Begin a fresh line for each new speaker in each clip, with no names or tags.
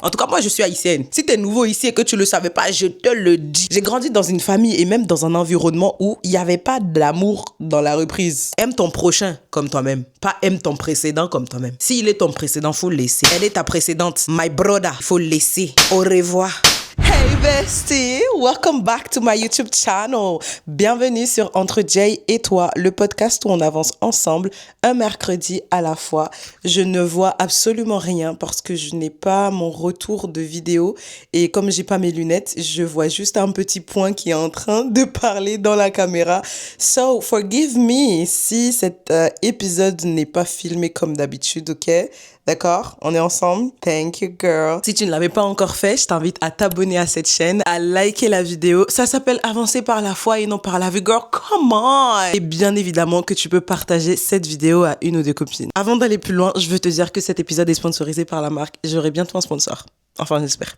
En tout cas, moi, je suis haïtienne. Si t'es nouveau ici et que tu le savais pas, je te le dis. J'ai grandi dans une famille et même dans un environnement où il n'y avait pas d'amour dans la reprise. Aime ton prochain comme toi-même. Pas aime ton précédent comme toi-même. S'il est ton précédent, faut le laisser. Elle est ta précédente. My brother, faut le laisser. Au revoir. Hey bestie, welcome back to my YouTube channel. Bienvenue sur Entre Jay et toi, le podcast où on avance ensemble un mercredi à la fois. Je ne vois absolument rien parce que je n'ai pas mon retour de vidéo et comme j'ai pas mes lunettes, je vois juste un petit point qui est en train de parler dans la caméra. So, forgive me si cet épisode n'est pas filmé comme d'habitude, ok? D'accord? On est ensemble? Thank you, girl. Si tu ne l'avais pas encore fait, je t'invite à t'abonner à cette chaîne, à liker la vidéo. Ça s'appelle Avancer par la foi et non par la vue, girl. Come on! Et bien évidemment que tu peux partager cette vidéo à une ou deux copines. Avant d'aller plus loin, je veux te dire que cet épisode est sponsorisé par la marque. J'aurai bientôt un sponsor. Enfin, j'espère.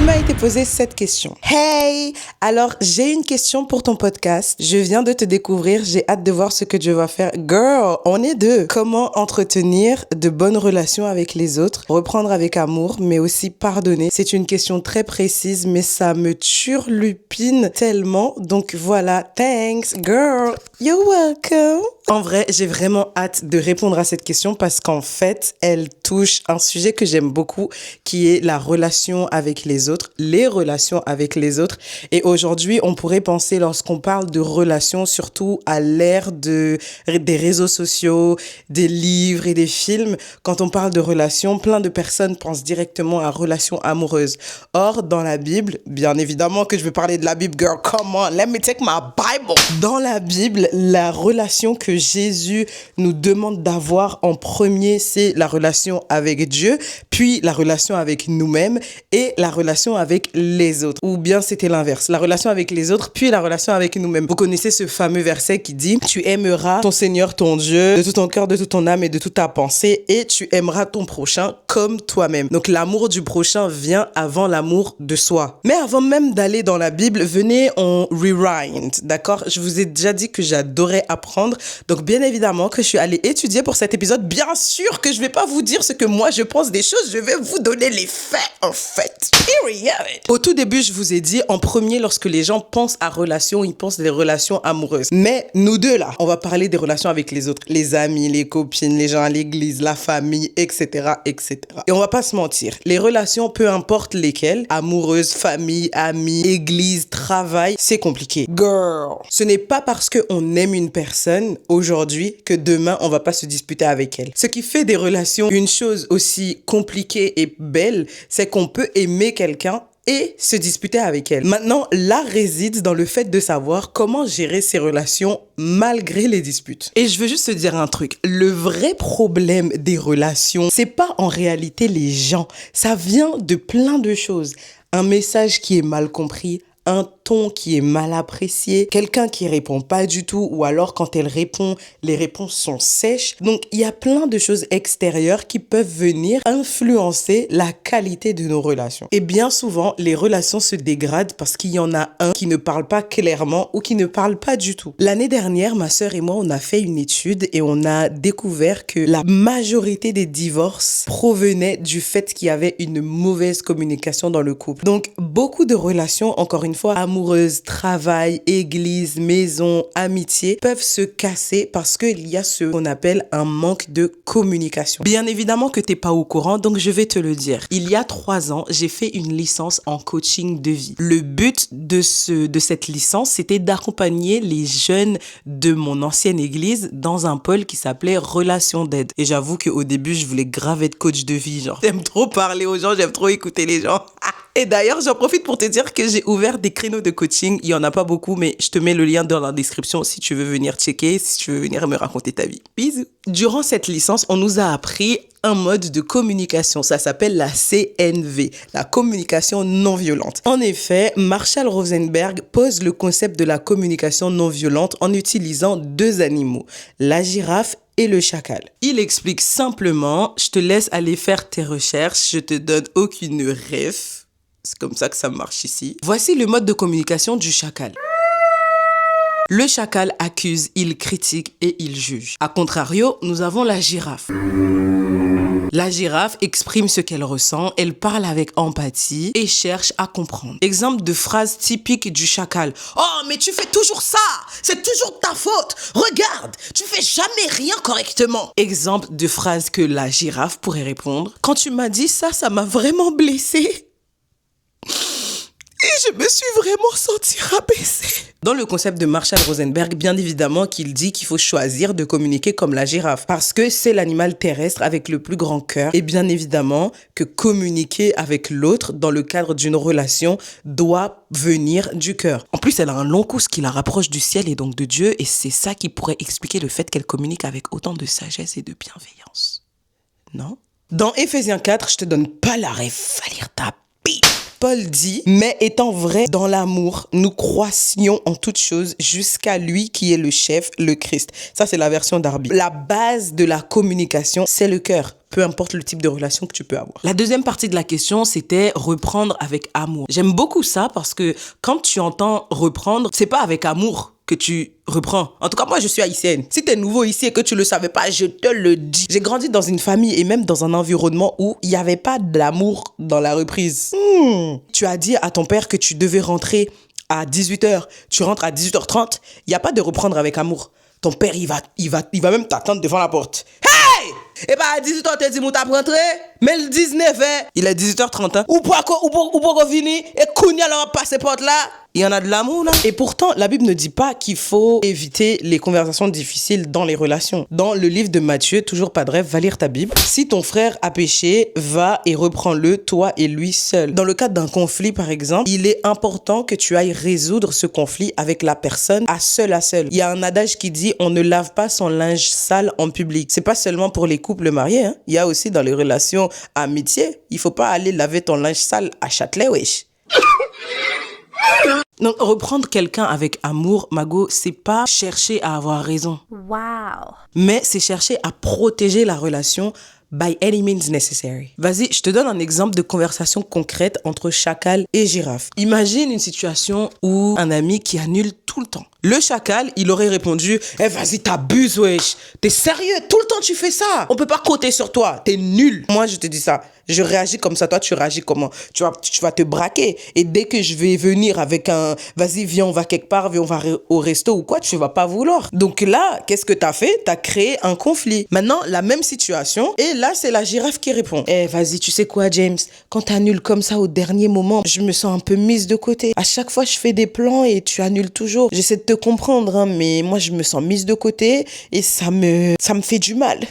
M'a été posée cette question. Hey, alors j'ai une question pour ton podcast. Je viens de te découvrir, j'ai hâte de voir ce que Dieu va faire. Girl, on est deux. Comment entretenir de bonnes relations avec les autres, reprendre avec amour, mais aussi pardonner. C'est une question très précise, mais ça me turlupine tellement. Donc voilà, thanks, girl. You're welcome. En vrai, j'ai vraiment hâte de répondre à cette question parce qu'en fait, elle touche un sujet que j'aime beaucoup, qui est la relation avec les autres, les relations avec les autres. Et aujourd'hui, on pourrait penser, lorsqu'on parle de relations, surtout à l'ère des réseaux sociaux, des livres et des films, quand on parle de relations, plein de personnes pensent directement à relations amoureuses. Or, dans la Bible, bien évidemment que je veux parler de la Bible, girl, come on, let me take my Bible. Dans la Bible, la relation que Jésus nous demande d'avoir en premier, c'est la relation avec Dieu, puis la relation avec nous-mêmes et la relation avec les autres. Ou bien c'était l'inverse, la relation avec les autres, puis la relation avec nous-mêmes. Vous connaissez ce fameux verset qui dit « Tu aimeras ton Seigneur, ton Dieu, de tout ton cœur, de toute ton âme et de toute ta pensée, et tu aimeras ton prochain comme toi-même. » Donc l'amour du prochain vient avant l'amour de soi. Mais avant même d'aller dans la Bible, venez, on rewind, d'accord? Je vous ai déjà dit que j'adorais apprendre, donc bien évidemment que je suis allée étudier pour cet épisode. Bien sûr que je vais pas vous dire ce que moi je pense des choses, je vais vous donner les faits en fait. Period. Au tout début, je vous ai dit, en premier, lorsque les gens pensent à relations, ils pensent des relations amoureuses. Mais nous deux là, on va parler des relations avec les autres, les amis, les copines, les gens à l'église, la famille, etc., etc. Et on va pas se mentir, les relations, peu importe lesquelles, amoureuses, famille, amis, église, travail, c'est compliqué. Girl, ce n'est pas parce qu'on aime une personne aujourd'hui que demain on va pas se disputer avec elle. Ce qui fait des relations une chose aussi compliquée et belle, c'est qu'on peut aimer quelqu'un et se disputer avec elle. Maintenant, là réside dans le fait de savoir comment gérer ces relations malgré les disputes. Et je veux juste te dire un truc. Le vrai problème des relations, c'est pas en réalité les gens. Ça vient de plein de choses. Un message qui est mal compris, un ton qui est mal apprécié, quelqu'un qui répond pas du tout, ou alors quand elle répond, les réponses sont sèches. Donc, il y a plein de choses extérieures qui peuvent venir influencer la qualité de nos relations. Et bien souvent, les relations se dégradent parce qu'il y en a un qui ne parle pas clairement ou qui ne parle pas du tout. L'année dernière, ma sœur et moi, on a fait une étude et on a découvert que la majorité des divorces provenaient du fait qu'il y avait une mauvaise communication dans le couple. Donc, beaucoup de relations, encore une fois, amoureuses, travail, église, maison, amitié, peuvent se casser parce qu'il y a ce qu'on appelle un manque de communication. Bien évidemment que t'es pas au courant, donc je vais te le dire. Il y a 3 ans, j'ai fait une licence en coaching de vie. Le but de cette licence, c'était d'accompagner les jeunes de mon ancienne église dans un pôle qui s'appelait Relations d'aide. Et j'avoue qu'au début, je voulais grave être coach de vie, genre. J'aime trop parler aux gens, j'aime trop écouter les gens. Et d'ailleurs, j'en profite pour te dire que j'ai ouvert des créneaux de coaching. Il y en a pas beaucoup, mais je te mets le lien dans la description si tu veux venir checker, si tu veux venir me raconter ta vie. Bisous. Durant cette licence, on nous a appris un mode de communication. Ça s'appelle la CNV, la communication non violente. En effet, Marshall Rosenberg pose le concept de la communication non violente en utilisant 2 animaux, la girafe et le chacal. Il explique simplement, je te laisse aller faire tes recherches, je te donne aucune ref. C'est comme ça que ça marche ici. Voici le mode de communication du chacal. Le chacal accuse, il critique et il juge. A contrario, nous avons la girafe. La girafe exprime ce qu'elle ressent, elle parle avec empathie et cherche à comprendre. Exemple de phrase typique du chacal. « Oh, mais tu fais toujours ça! C'est toujours ta faute! Regarde, tu fais jamais rien correctement! » Exemple de phrase que la girafe pourrait répondre. « Quand tu m'as dit ça, ça m'a vraiment blessée. Et je me suis vraiment sentie rabaissée. » Dans le concept de Marshall Rosenberg, bien évidemment qu'il dit qu'il faut choisir de communiquer comme la girafe parce que c'est l'animal terrestre avec le plus grand cœur et bien évidemment que communiquer avec l'autre dans le cadre d'une relation doit venir du cœur. En plus, elle a un long cou qui la rapproche du ciel et donc de Dieu et c'est ça qui pourrait expliquer le fait qu'elle communique avec autant de sagesse et de bienveillance. Non? Dans Éphésiens 4, je te donne pas la ref à lire ta bite. Paul dit, mais étant vrai dans l'amour, nous croissions en toutes choses jusqu'à lui qui est le chef, le Christ. Ça, c'est la version d'Arby. La base de la communication, c'est le cœur. Peu importe le type de relation que tu peux avoir. La deuxième partie de la question, c'était reprendre avec amour. J'aime beaucoup ça parce que quand tu entends reprendre, c'est pas avec amour que tu reprends. En tout cas, moi, je suis haïtienne. Si t'es nouveau ici et que tu le savais pas, je te le dis. J'ai grandi dans une famille et même dans un environnement où il y avait pas d'amour dans la reprise. Tu as dit à ton père que tu devais rentrer à 18h. Tu rentres à 18h30. Il y a pas de reprendre avec amour. Ton père, il va même t'attendre devant la porte. Hey! Et bah à 18h, t'es dit, mon t'as rentré? Mais le 19, il est 18h30. Ou pas qu'on finit et Kounia alors passer porte là. Il y en a de l'amour là. Et pourtant, la Bible ne dit pas qu'il faut éviter les conversations difficiles dans les relations. Dans le livre de Matthieu, toujours pas de rêve, va lire ta Bible. Si ton frère a péché, va et reprends-le, toi et lui seul. Dans le cadre d'un conflit, par exemple, il est important que tu ailles résoudre ce conflit avec la personne à seul. Il y a un adage qui dit, on ne lave pas son linge sale en public. C'est pas seulement pour les couples mariés, hein. Il y a aussi dans les relations amitié. Il faut pas aller laver ton linge sale à Châtelet, wesh. Donc, reprendre quelqu'un avec amour, Mago, c'est pas chercher à avoir raison.
Wow.
Mais c'est chercher à protéger la relation by any means necessary. Vas-y, je te donne un exemple de conversation concrète entre chacal et girafe. Imagine une situation où un ami qui annule tout le temps. Le chacal, il aurait répondu « Eh vas-y, t'abuses, wesh. T'es sérieux? Tout le temps, tu fais ça. On peut pas compter sur toi. T'es nul. » Moi, je te dis ça. Je réagis comme ça. Toi, tu réagis comment? Tu vas te braquer. Et dès que je vais venir avec un « Vas-y, viens, on va quelque part. Viens, on va au resto ou quoi », tu vas pas vouloir. Donc là, qu'est-ce que t'as fait? T'as créé un conflit. Maintenant, la même situation. Et là, c'est la girafe qui répond. « Eh, vas-y, tu sais quoi, James? Quand t'annules comme ça au dernier moment, je me sens un peu mise de côté. À chaque fois, je fais des plans et tu annules toujours. J'essaie de te comprendre, hein, mais moi, je me sens mise de côté et ça me fait du mal.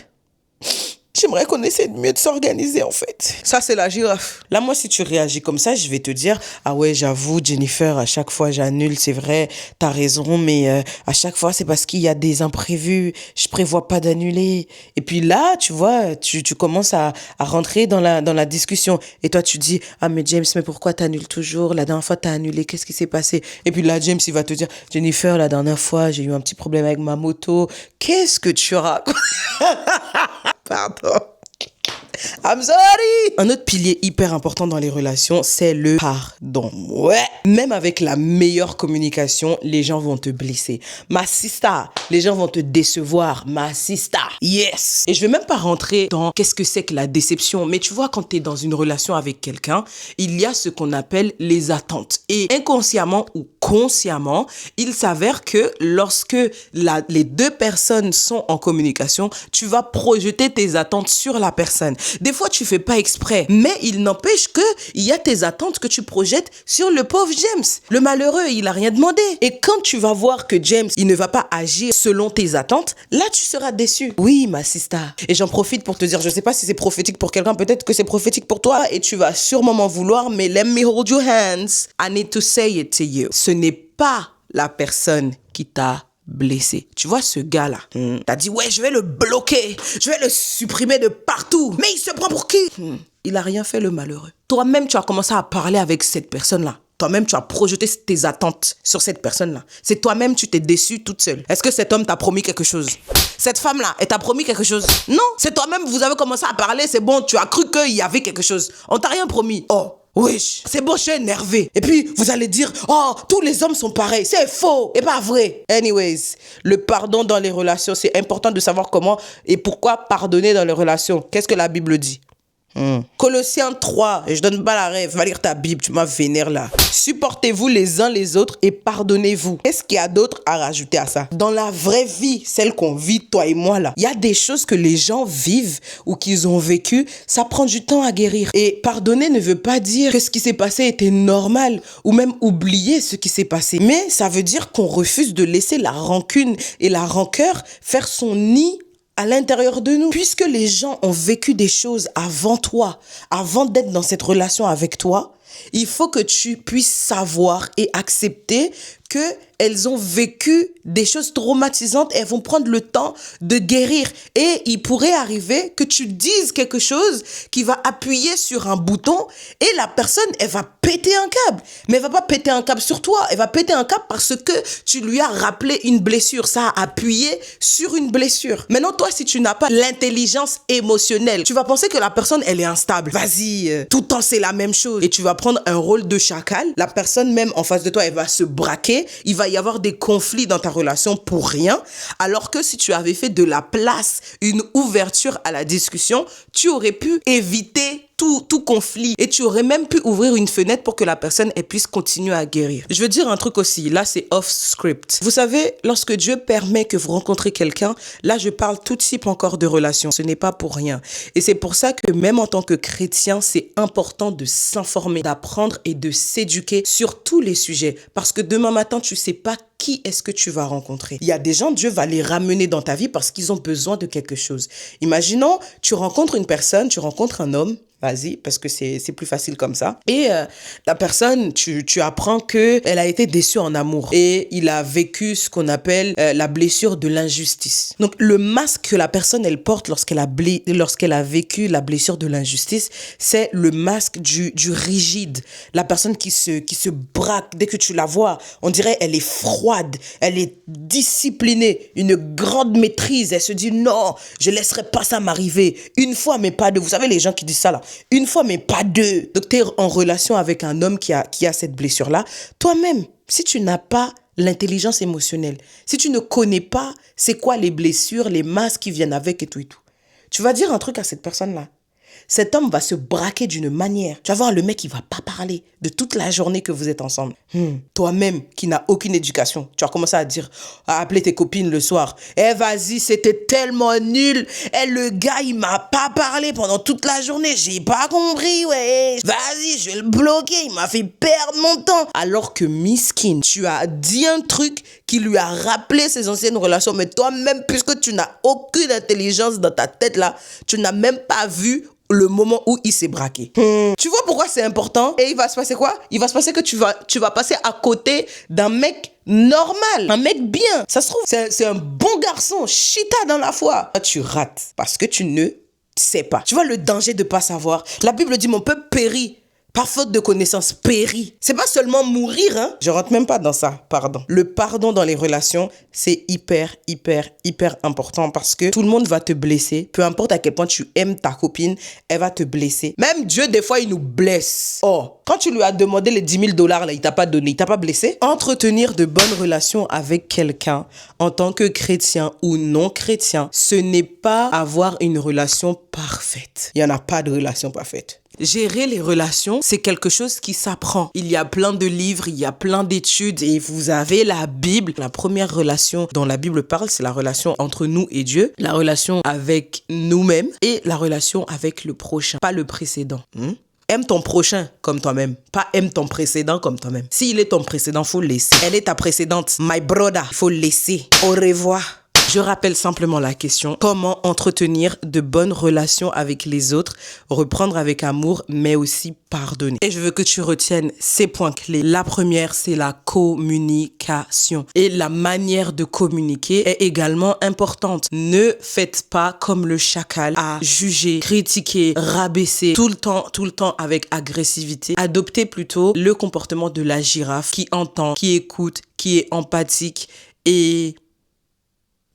J'aimerais qu'on essaie de mieux de s'organiser, en fait. » Ça, c'est la girafe. Là, moi, si tu réagis comme ça, je vais te dire, ah ouais, j'avoue, Jennifer, à chaque fois, j'annule, c'est vrai, t'as raison, mais à chaque fois, c'est parce qu'il y a des imprévus, je prévois pas d'annuler. Et puis là, tu vois, tu commences à rentrer dans la discussion. Et toi, tu dis, ah, mais James, mais pourquoi t'annules toujours? La dernière fois, t'as annulé, qu'est-ce qui s'est passé? Et puis là, James, il va te dire, Jennifer, la dernière fois, j'ai eu un petit problème avec ma moto. Qu'est-ce que tu racontes? Pardon. I'm sorry. Un autre pilier hyper important dans les relations, c'est le pardon. Ouais. Même avec la meilleure communication, les gens vont te blesser. Ma sister, les gens vont te décevoir. Ma sister. Yes. Et je vais même pas rentrer dans qu'est-ce que c'est que la déception. Mais tu vois, quand tu es dans une relation avec quelqu'un, il y a ce qu'on appelle les attentes. Et inconsciemment ou consciemment, il s'avère que lorsque les deux personnes sont en communication, tu vas projeter tes attentes sur la personne. Des fois, tu fais pas exprès, mais il n'empêche que il y a tes attentes que tu projettes sur le pauvre James. Le malheureux, il a rien demandé. Et quand tu vas voir que James, il ne va pas agir selon tes attentes, là, tu seras déçu. Oui, ma sister. Et j'en profite pour te dire, je sais pas si c'est prophétique pour quelqu'un, peut-être que c'est prophétique pour toi, et tu vas sûrement m'en vouloir, mais let me hold your hands. I need to say it to you. Ce n'est pas la personne qui t'a blessé. Tu vois ce gars-là, t'as dit ouais, je vais le bloquer, je vais le supprimer de partout, mais il se prend pour qui? Il a rien fait, le malheureux. Toi-même, tu as commencé à parler avec cette personne-là. Toi-même, tu as projeté tes attentes sur cette personne-là. C'est toi-même, tu t'es déçu toute seule. Est-ce que cet homme t'a promis quelque chose? Cette femme-là, elle t'a promis quelque chose? Non, c'est toi-même, vous avez commencé à parler, c'est bon, tu as cru qu'il y avait quelque chose. On t'a rien promis. Oh, Wesh, c'est bon, je suis énervé. Et puis, vous allez dire, oh, tous les hommes sont pareils. C'est faux et pas vrai. Anyways, le pardon dans les relations, c'est important de savoir comment et pourquoi pardonner dans les relations. Qu'est-ce que la Bible dit? Colossiens 3, je donne pas la rêve, va lire ta Bible, tu m'as vénère là. Supportez-vous les uns les autres et pardonnez-vous. Qu'est-ce qu'il y a d'autre à rajouter à ça? Dans la vraie vie, celle qu'on vit, toi et moi là, il y a des choses que les gens vivent ou qu'ils ont vécues, ça prend du temps à guérir. Et pardonner ne veut pas dire que ce qui s'est passé était normal ou même oublier ce qui s'est passé. Mais ça veut dire qu'on refuse de laisser la rancune et la rancœur faire son nid à l'intérieur de nous. Puisque les gens ont vécu des choses avant toi, avant d'être dans cette relation avec toi, il faut que tu puisses savoir et accepter qu'elles ont vécu des choses traumatisantes et elles vont prendre le temps de guérir. Et il pourrait arriver que tu dises quelque chose qui va appuyer sur un bouton et la personne, elle va péter un câble. Mais elle va pas péter un câble sur toi, elle va péter un câble parce que tu lui as rappelé une blessure. Ça a appuyé sur une blessure. Maintenant, toi, si tu n'as pas l'intelligence émotionnelle, tu vas penser que la personne, elle est instable. Vas-y, tout le temps, c'est la même chose. Et tu vas prendre un rôle de chacal. La personne même en face de toi, elle va se braquer. Il va y avoir des conflits dans ta relation pour rien. Alors que si tu avais fait de la place, une ouverture à la discussion, tu aurais pu éviter tout conflit et tu aurais même pu ouvrir une fenêtre pour que la personne elle puisse continuer à guérir. Je veux dire un truc aussi, là c'est off script. Vous savez, lorsque Dieu permet que vous rencontrez quelqu'un, là je parle tout type encore de relation, ce n'est pas pour rien. Et c'est pour ça que même en tant que chrétien, c'est important de s'informer, d'apprendre et de s'éduquer sur tous les sujets. Parce que demain matin, tu sais pas qui est-ce que tu vas rencontrer. Il y a des gens, Dieu va les ramener dans ta vie parce qu'ils ont besoin de quelque chose. Imaginons, tu rencontres une personne, tu rencontres un homme, vas-y, parce que c'est plus facile comme ça. Et la personne, tu apprends qu'elle a été déçue en amour. Et il a vécu ce qu'on appelle la blessure de l'injustice. Donc, le masque que la personne, elle porte lorsqu'elle a vécu la blessure de l'injustice, c'est le masque du rigide. La personne qui se braque. Dès que tu la vois, on dirait elle est froide, elle est disciplinée, une grande maîtrise. Elle se dit, non, je laisserai pas ça m'arriver. Une fois, mais pas deux. Vous savez, les gens qui disent ça là, une fois, mais pas deux. Donc, tu es en relation avec un homme qui a cette blessure-là. Toi-même, si tu n'as pas l'intelligence émotionnelle, si tu ne connais pas c'est quoi les blessures, les masques qui viennent avec et tout, tu vas dire un truc à cette personne-là. Cet homme va se braquer d'une manière. Tu vas voir, le mec, il va pas parler de toute la journée que vous êtes ensemble. Toi-même, qui n'as aucune éducation, tu vas commencer à appeler tes copines le soir. Eh, vas-y, c'était tellement nul. Eh, le gars, il m'a pas parlé pendant toute la journée. J'ai pas compris, ouais. Vas-y, je vais le bloquer. Il m'a fait perdre mon temps. Alors que miskin, tu as dit un truc qui lui a rappelé ses anciennes relations. Mais toi-même, puisque tu n'as aucune intelligence dans ta tête là, tu n'as même pas vu le moment où il s'est braqué. Tu vois pourquoi c'est important? Et il va se passer quoi? Il va se passer que tu vas passer à côté d'un mec normal, un mec bien. Ça se trouve, c'est un bon garçon, chita dans la foi. Tu rates parce que tu ne sais pas. Tu vois le danger de pas savoir. La Bible dit, mon peuple périt par faute de connaissance, périt. C'est pas seulement mourir, hein. Je rentre même pas dans ça, pardon. Le pardon dans les relations, c'est hyper important parce que tout le monde va te blesser. Peu importe à quel point tu aimes ta copine, elle va te blesser. Même Dieu, des fois, il nous blesse. Oh, quand tu lui as demandé les 10 000 $, là, il t'a pas donné, il t'a pas blessé. Entretenir de bonnes relations avec quelqu'un, en tant que chrétien ou non chrétien, ce n'est pas avoir une relation parfaite. Il y en a pas de relation parfaite. Gérer les relations, c'est quelque chose qui s'apprend. Il y a plein de livres, il y a plein d'études et vous avez la Bible. La première relation dont la Bible parle, c'est la relation entre nous et Dieu, la relation avec nous-mêmes et la relation avec le prochain, pas le précédent. Aime ton prochain comme toi-même, pas aime ton précédent comme toi-même. S'il est ton précédent, faut le laisser. Elle est ta précédente, my brother, faut le laisser. Au revoir. Je rappelle simplement la question, comment entretenir de bonnes relations avec les autres, reprendre avec amour, mais aussi pardonner. Et je veux que tu retiennes ces points clés. La première, c'est la communication. Et la manière de communiquer est également importante. Ne faites pas comme le chacal à juger, critiquer, rabaisser tout le temps avec agressivité. Adoptez plutôt le comportement de la girafe qui entend, qui écoute, qui est empathique et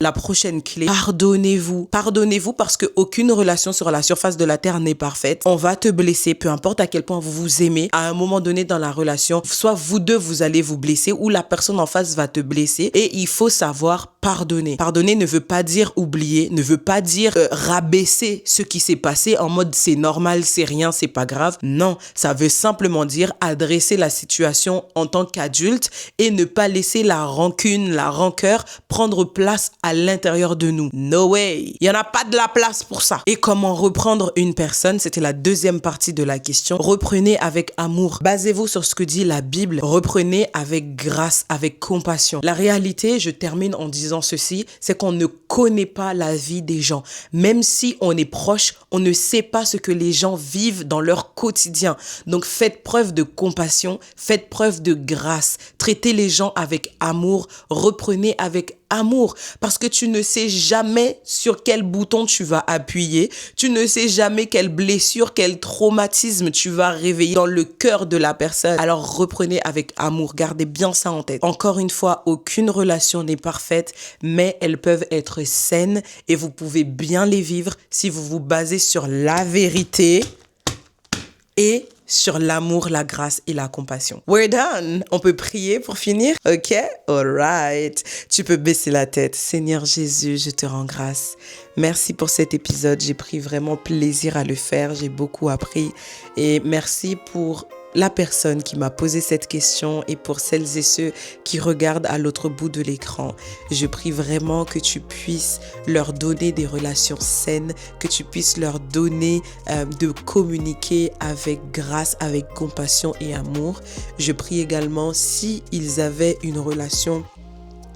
La prochaine clé, pardonnez-vous. Pardonnez-vous parce qu'aucune relation sur la surface de la terre n'est parfaite. On va te blesser, peu importe à quel point vous vous aimez. À un moment donné dans la relation, soit vous deux, vous allez vous blesser ou la personne en face va te blesser et il faut savoir pardonner. Pardonner ne veut pas dire oublier, ne veut pas dire rabaisser ce qui s'est passé en mode c'est normal, c'est rien, c'est pas grave. Non, ça veut simplement dire adresser la situation en tant qu'adulte et ne pas laisser la rancune, la rancœur prendre place à l'intérieur de nous. No way. Il y en a pas de la place pour ça. Et comment reprendre une personne? C'était la deuxième partie de la question. Reprenez avec amour. Basez-vous sur ce que dit la Bible. Reprenez avec grâce, avec compassion. La réalité, je termine en disant ceci, c'est qu'on ne connaît pas la vie des gens. Même si on est proche, on ne sait pas ce que les gens vivent dans leur quotidien. Donc faites preuve de compassion, faites preuve de grâce. Traitez les gens avec amour, reprenez avec amour, parce que tu ne sais jamais sur quel bouton tu vas appuyer, tu ne sais jamais quelle blessure, quel traumatisme tu vas réveiller dans le cœur de la personne. Alors reprenez avec amour, gardez bien ça en tête. Encore une fois, aucune relation n'est parfaite, mais elles peuvent être saines et vous pouvez bien les vivre si vous vous basez sur la vérité et sur l'amour, la grâce et la compassion. We're done. On peut prier pour finir? Ok? Alright. Tu peux baisser la tête. Seigneur Jésus, je te rends grâce. Merci pour cet épisode. J'ai pris vraiment plaisir à le faire. J'ai beaucoup appris. Et merci pour la personne qui m'a posé cette question et pour celles et ceux qui regardent à l'autre bout de l'écran. Je prie vraiment que tu puisses leur donner des relations saines, que tu puisses leur donner de communiquer avec grâce, avec compassion et amour. Je prie également si ils avaient une relation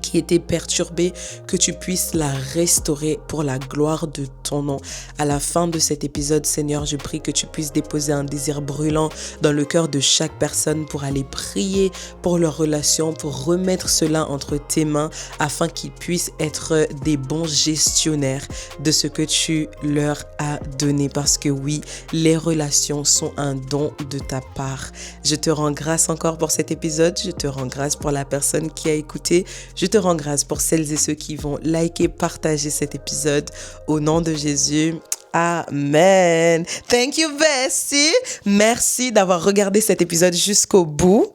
qui était perturbée, que tu puisses la restaurer pour la gloire de ton nom. À la fin de cet épisode, Seigneur, je prie que tu puisses déposer un désir brûlant dans le cœur de chaque personne pour aller prier pour leur relation, pour remettre cela entre tes mains afin qu'ils puissent être des bons gestionnaires de ce que tu leur as donné. Parce que oui, les relations sont un don de ta part. Je te rends grâce encore pour cet épisode. Je te rends grâce pour la personne qui a écouté. Je te rends grâce pour celles et ceux qui vont liker, partager cet épisode. Au nom de Jésus, amen. Thank you, bestie. Merci d'avoir regardé cet épisode jusqu'au bout.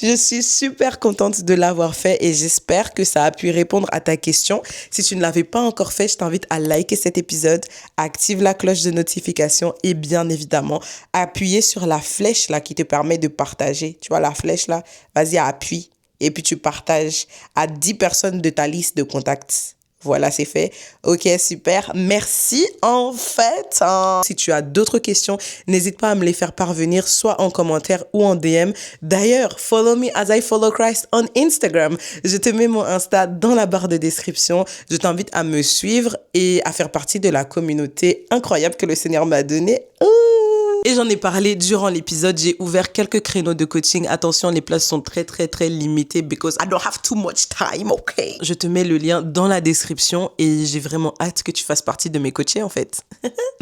Je suis super contente de l'avoir fait et j'espère que ça a pu répondre à ta question. Si tu ne l'avais pas encore fait, je t'invite à liker cet épisode, active la cloche de notification et bien évidemment, appuyer sur la flèche là qui te permet de partager. Tu vois la flèche là? Vas-y, appuie et puis tu partages à 10 personnes de ta liste de contacts. Voilà, c'est fait. Ok, super. Merci en fait. Si tu as d'autres questions, n'hésite pas à me les faire parvenir soit en commentaire ou en DM. D'ailleurs, follow me as I follow Christ on Instagram. Je te mets mon Insta dans la barre de description. Je t'invite à me suivre et à faire partie de la communauté incroyable que le Seigneur m'a donnée. Et j'en ai parlé durant l'épisode, j'ai ouvert quelques créneaux de coaching. Attention, les places sont très limitées because I don't have too much time, okay? Je te mets le lien dans la description et j'ai vraiment hâte que tu fasses partie de mes coachés en fait.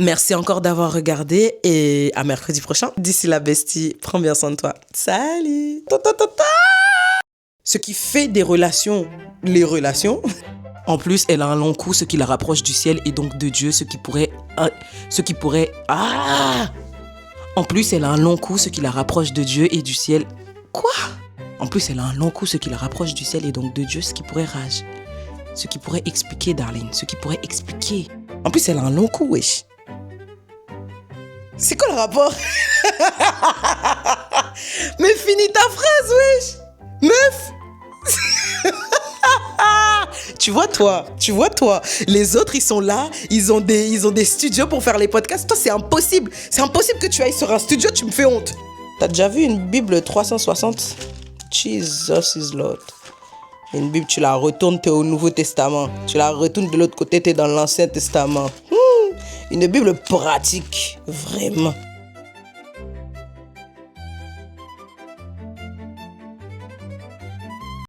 Merci encore d'avoir regardé et à mercredi prochain. D'ici là, bestie, prends bien soin de toi. Salut! Ce qui fait des relations, les relations... En plus, elle a un long cou, ce qui la rapproche du ciel et donc de Dieu, ce qui pourrait... En plus, elle a un long cou, ce qui la rapproche de Dieu et du ciel. Quoi? En plus, elle a un long cou, ce qui la rapproche du ciel et donc de Dieu, ce qui pourrait Ce qui pourrait expliquer, darling. Ce qui pourrait expliquer. En plus, elle a un long cou, wesh. C'est quoi le rapport? Mais finis ta phrase, wesh. Meuf. Tu vois toi, les autres ils sont là, ils ont des studios pour faire les podcasts. Toi c'est impossible que tu ailles sur un studio, tu me fais honte. T'as déjà vu une Bible 360? Jesus is Lord. Une Bible, tu la retournes, t'es au Nouveau Testament. Tu la retournes de l'autre côté, t'es dans l'Ancien Testament. Une Bible pratique, vraiment.